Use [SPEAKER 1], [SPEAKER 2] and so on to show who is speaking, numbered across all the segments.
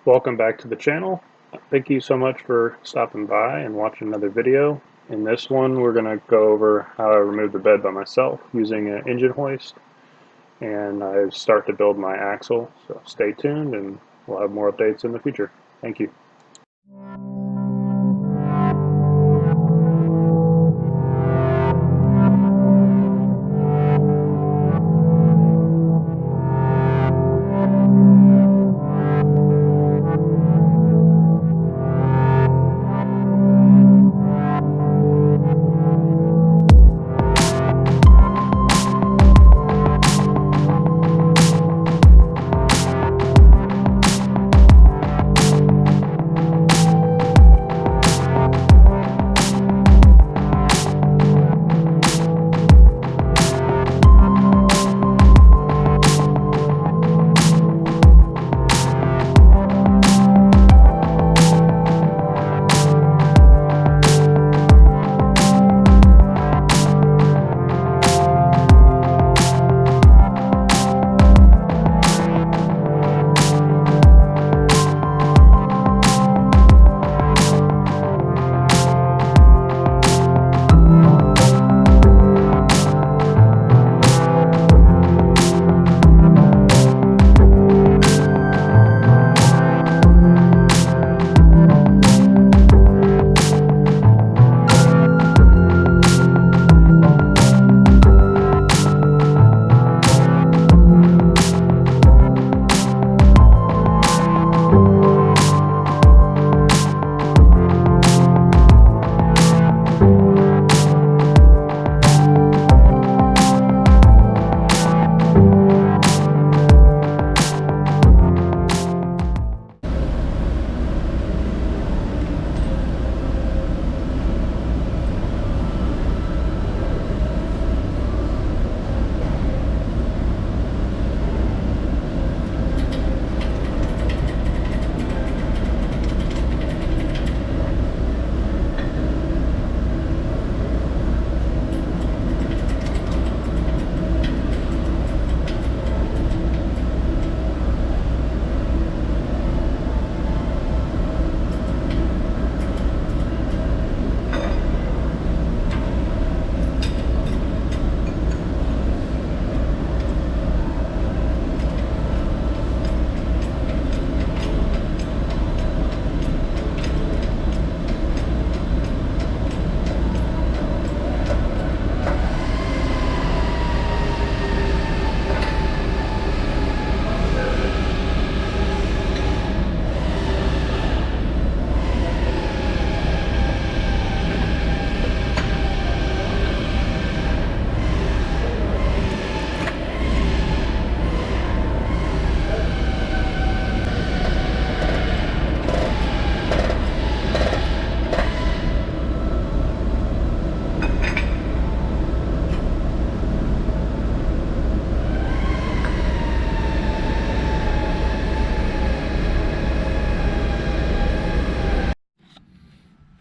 [SPEAKER 1] Welcome back to the channel. Thank you so much for stopping by and watching another video. In this one, we're going to go over how I remove the bed by myself using an engine hoist, and I start to build my axle. So stay tuned and we'll have more updates in the future. Thank you.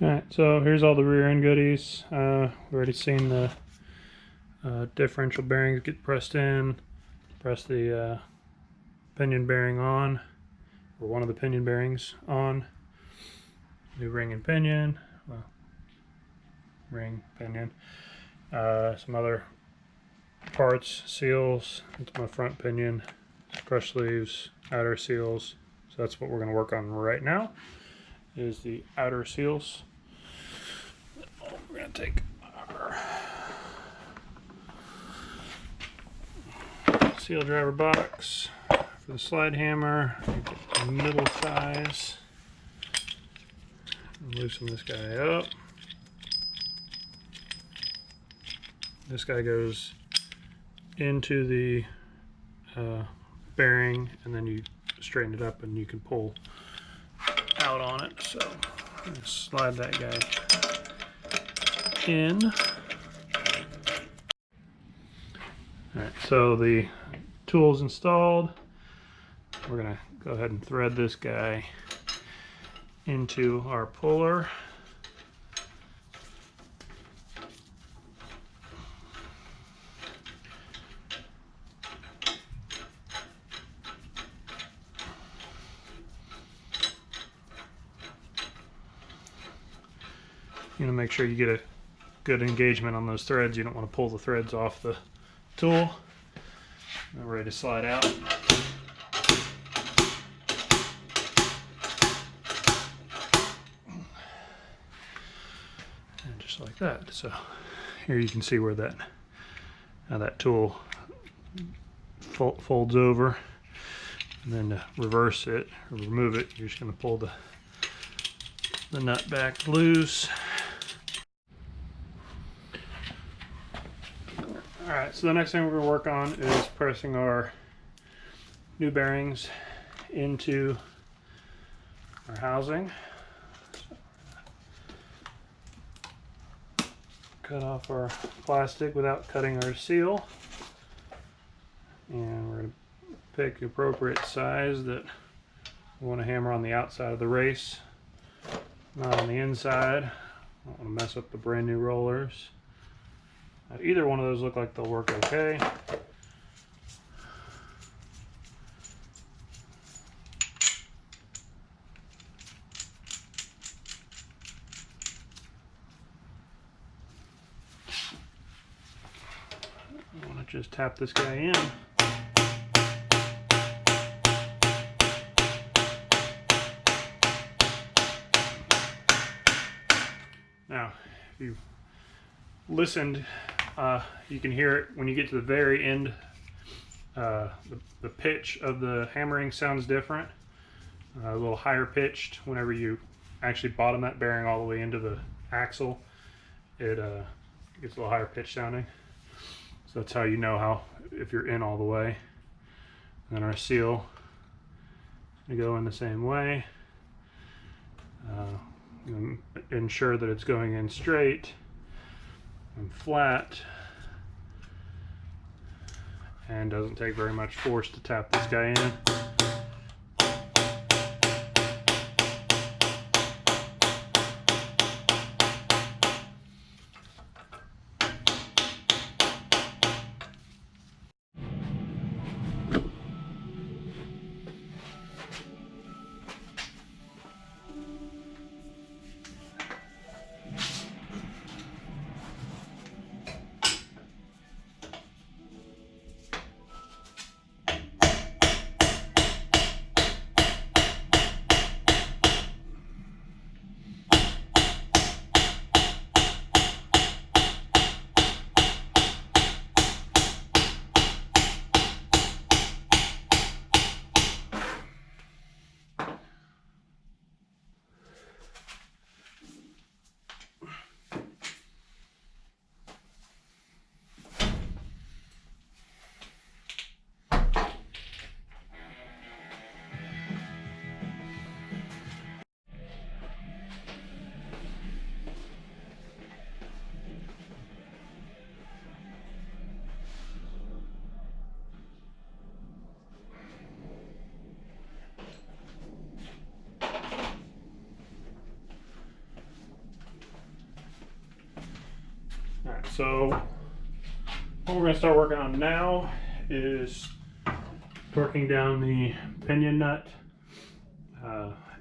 [SPEAKER 1] Alright, so here's all the rear end goodies. We've already seen the differential bearings get pressed in. Press the pinion bearing on, or one of the pinion bearings on. New ring and pinion. Well, ring, pinion. Some other parts, seals. It's my front pinion. Crush sleeves, outer seals. So that's what we're going to work on right now, is the outer seals. We're going to take our seal driver box for the slide hammer. Get the middle size. Loosen this guy up. This guy goes into the bearing, and then you straighten it up and you can pull out on it. So I'm going to slide that guy in. Alright, so the tool's installed. We're going to go ahead and thread this guy into our puller. You want to make sure you get a good engagement on those threads. You don't want to pull the threads off the tool. Now ready to slide out. And just like that. So here you can see where how that tool folds over. And then to reverse it or remove it, you're just going to pull the nut back loose. Alright, so the next thing we're going to work on is pressing our new bearings into our housing. Cut off our plastic without cutting our seal. And we're going to pick the appropriate size that we want to hammer on the outside of the race, not on the inside. I don't want to mess up the brand new rollers. Either one of those look like they'll work okay. I want to just tap this guy in. Now, if you listened, you can hear it when you get to the very end. The pitch of the hammering sounds different, a little higher pitched. Whenever you actually bottom that bearing all the way into the axle, it gets a little higher pitch sounding. So that's how you know if you're in all the way. And then our seal, we go in the same way. Ensure that it's going in straight and flat, and doesn't take very much force to tap this guy in. Alright, so what we're going to start working on now is torquing down the pinion nut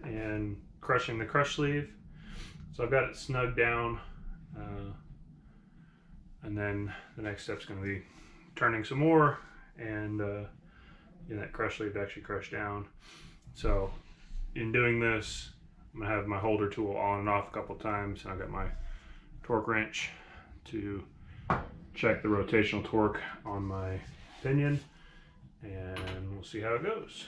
[SPEAKER 1] and crushing the crush sleeve. So I've got it snug down, and then the next step is going to be turning some more and get that crush sleeve to actually crush down. So in doing this, I'm going to have my holder tool on and off a couple times, and I've got my torque wrench to check the rotational torque on my pinion, and we'll see how it goes.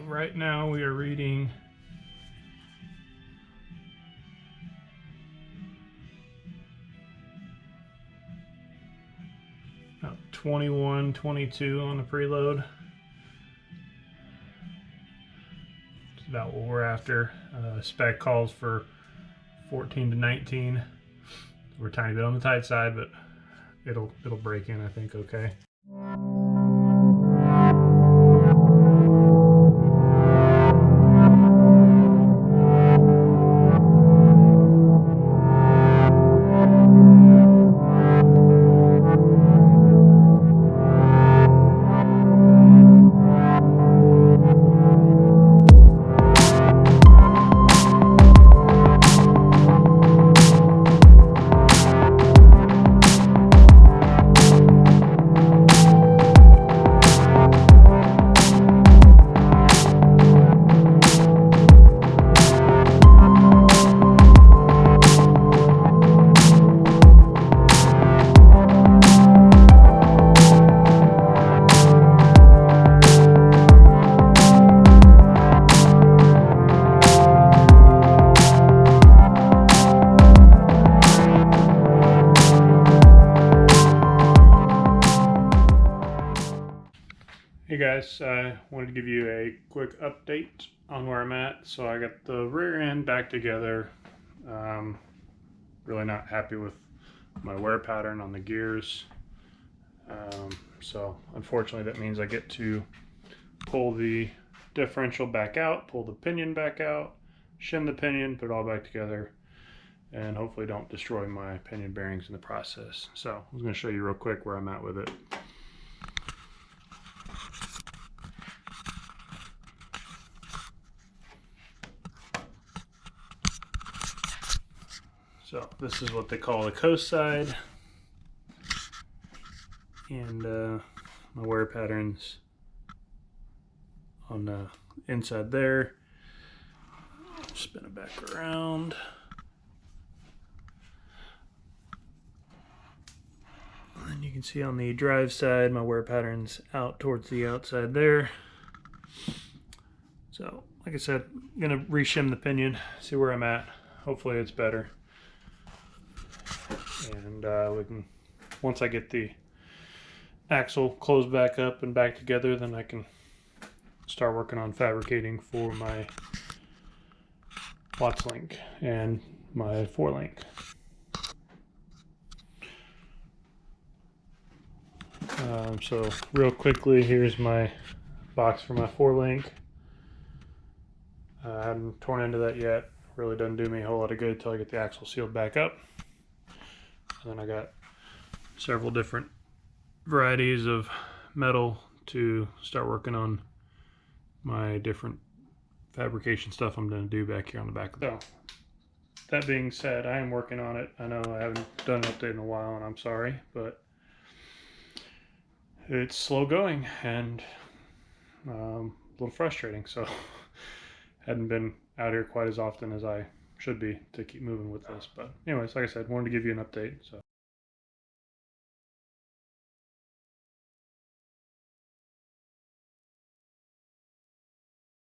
[SPEAKER 1] Right now we are reading about 2122 on the preload. It's about what we're after. Spec calls for 14 to 19. We're a tiny bit on the tight side, but it'll break in, I think, okay. Hey guys, I wanted to give you a quick update on where I'm at. So I got the rear end back together. Really not happy with my wear pattern on the gears. So unfortunately that means I get to pull the differential back out, pull the pinion back out, shim the pinion, put it all back together, and hopefully don't destroy my pinion bearings in the process. So I was going to show you real quick where I'm at with it. So this is what they call the coast side, and my wear patterns on the inside there. Spin it back around. And you can see on the drive side, my wear patterns out towards the outside there. So, like I said, I'm gonna reshim the pinion, see where I'm at. Hopefully it's better. And we can, once I get the axle closed back up and back together, then I can start working on fabricating for my Watts link and my 4-link. So real quickly, here's my box for my 4-link. I haven't torn into that yet. Really doesn't do me a whole lot of good until I get the axle sealed back up. And then I got several different varieties of metal to start working on my different fabrication stuff I'm going to do back here on the back. So that being said, I am working on it. I know I haven't done an update in a while, and I'm sorry, but it's slow going and a little frustrating. So hadn't been out here quite as often as I should be to keep moving with this. But anyways, like I said, wanted to give you an update. So